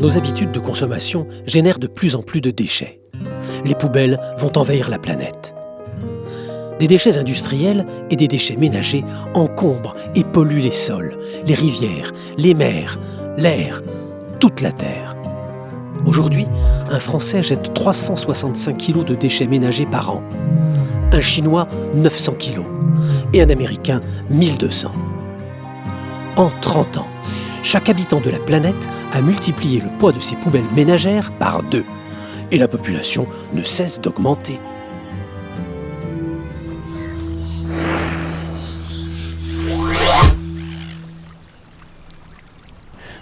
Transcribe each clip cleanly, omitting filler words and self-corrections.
Nos habitudes de consommation génèrent de plus en plus de déchets. Les poubelles vont envahir la planète. Des déchets industriels et des déchets ménagers encombrent et polluent les sols, les rivières, les mers, l'air, toute la terre. Aujourd'hui, un Français jette 365 kg de déchets ménagers par an. Un Chinois, 900 kg. Et un Américain, 1200. En 30 ans, chaque habitant de la planète a multiplié le poids de ses poubelles ménagères par 2. Et la population ne cesse d'augmenter.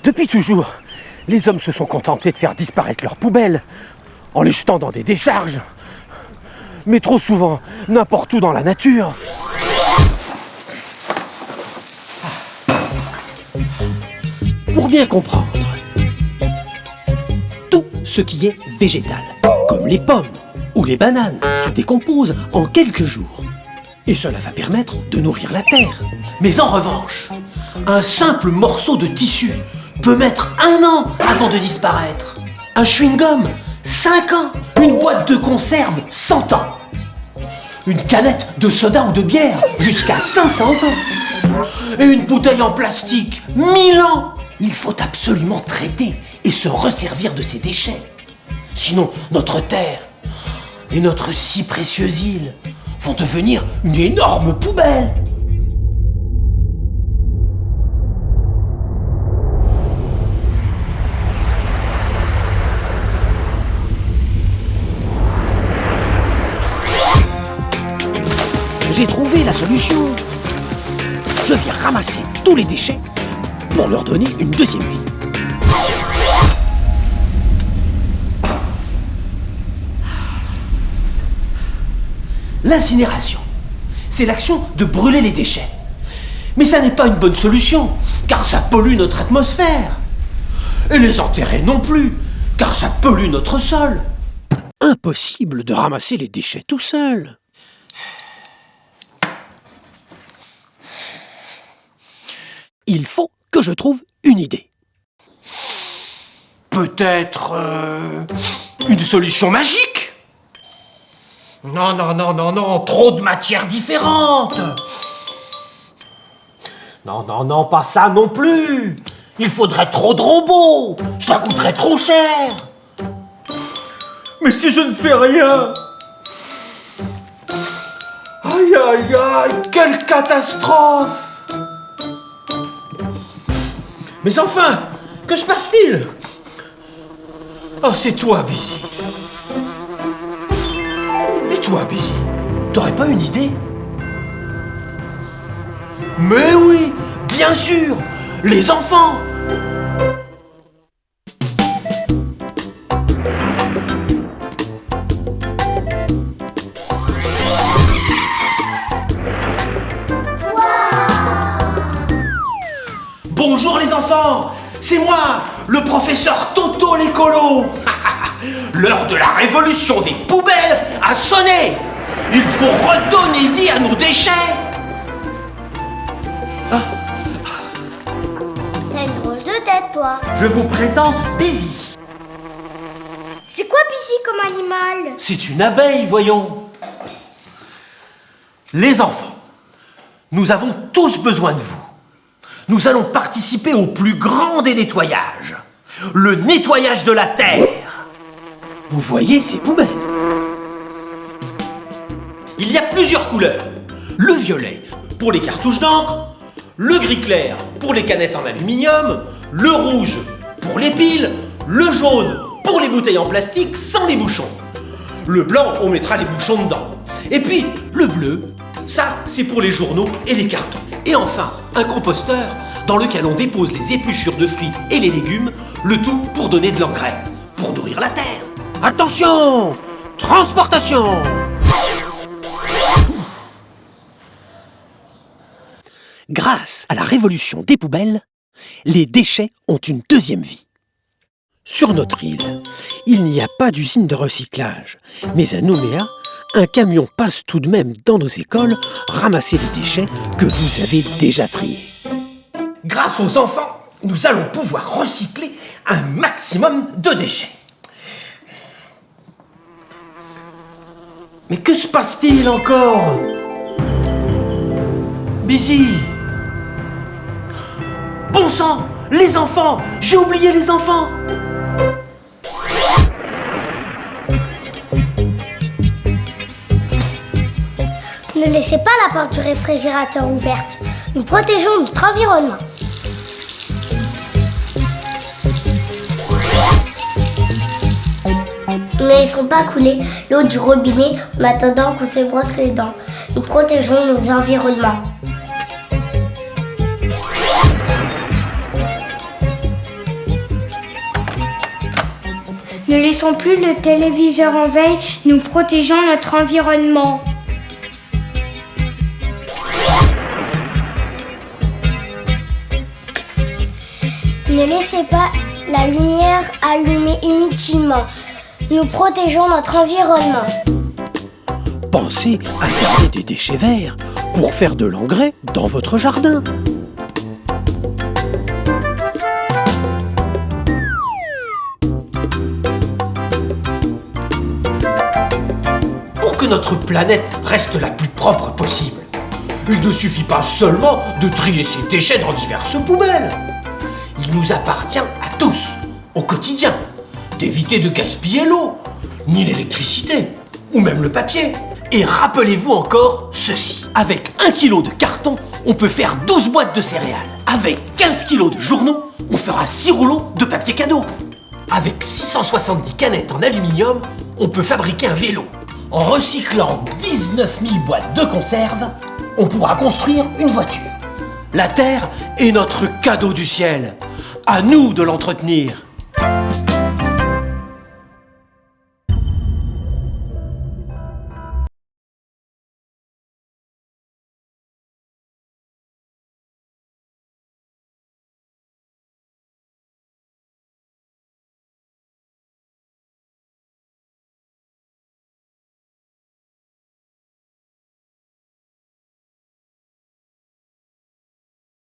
Depuis toujours, les hommes se sont contentés de faire disparaître leurs poubelles en les jetant dans des décharges. Mais trop souvent, n'importe où dans la nature. Pour bien comprendre, tout ce qui est végétal, comme les pommes ou les bananes, se décompose en quelques jours. Et cela va permettre de nourrir la terre. Mais en revanche, un simple morceau de tissu peut mettre 1 an avant de disparaître. Un chewing-gum, 5 ans. Une boîte de conserve, 100 ans. Une canette de soda ou de bière, jusqu'à 500 ans. Et une bouteille en plastique, 1000 ans. Il faut absolument traiter et se resservir de ces déchets. Sinon, notre terre et notre si précieuse île vont devenir une énorme poubelle. J'ai trouvé la solution. Je viens ramasser tous les déchets pour leur donner une deuxième vie. L'incinération, c'est l'action de brûler les déchets. Mais ça n'est pas une bonne solution, car ça pollue notre atmosphère. Et les enterrer non plus, car ça pollue notre sol. Impossible de ramasser les déchets tout seul. Il faut que je trouve une idée. Peut-être une solution magique ? Non, trop de matières différentes. Non, pas ça non plus. Il faudrait trop de robots. Ça coûterait trop cher. Mais si je ne fais rien ? Aïe, quelle catastrophe ! Mais enfin, que se passe-t-il ? Oh, c'est toi, Busy. Et toi, Busy, t'aurais pas une idée ? Mais oui, bien sûr, les enfants. Bonjour les enfants, c'est moi, le professeur Toto l'écolo. L'heure de la révolution des poubelles a sonné. Il faut redonner vie à nos déchets. T'as une drôle de tête, toi. Je vous présente Busy. C'est quoi Busy comme animal ? C'est une abeille, voyons. Les enfants, nous avons tous besoin de vous. Nous allons participer au plus grand des nettoyages. Le nettoyage de la Terre. Vous voyez ces poubelles ? Il y a plusieurs couleurs. Le violet pour les cartouches d'encre, le gris clair pour les canettes en aluminium, le rouge pour les piles, le jaune pour les bouteilles en plastique sans les bouchons. Le blanc, on mettra les bouchons dedans. Et puis, le bleu, ça, c'est pour les journaux et les cartons. Et enfin, un composteur dans lequel on dépose les épluchures de fruits et les légumes, le tout pour donner de l'engrais, pour nourrir la terre. Attention ! Transportation ! Grâce à la révolution des poubelles, les déchets ont une deuxième vie. Sur notre île, il n'y a pas d'usine de recyclage, mais à Nouméa, un camion passe tout de même dans nos écoles ramasser les déchets que vous avez déjà triés. Grâce aux enfants, nous allons pouvoir recycler un maximum de déchets. Mais que se passe-t-il encore? Busy! Bon sang! Les enfants! J'ai oublié les enfants! Ne laissez pas la porte du réfrigérateur ouverte. Nous protégeons notre environnement. Ne laissons pas couler l'eau du robinet en attendant qu'on se brosse les dents. Nous protégerons nos environnements. Ne laissons plus le téléviseur en veille, nous protégeons notre environnement. Ne laissez pas la lumière allumée inutilement. Nous protégeons notre environnement. Pensez à garder des déchets verts pour faire de l'engrais dans votre jardin. Pour que notre planète reste la plus propre possible, il ne suffit pas seulement de trier ses déchets dans diverses poubelles. Il nous appartient à tous, au quotidien, d'éviter de gaspiller l'eau, ni l'électricité, ou même le papier. Et rappelez-vous encore ceci. Avec 1 kg de carton, on peut faire 12 boîtes de céréales. Avec 15 kg de journaux, on fera 6 rouleaux de papier cadeau. Avec 670 canettes en aluminium, on peut fabriquer un vélo. En recyclant 19 000 boîtes de conserve, on pourra construire une voiture. La Terre est notre cadeau du ciel. À nous de l'entretenir.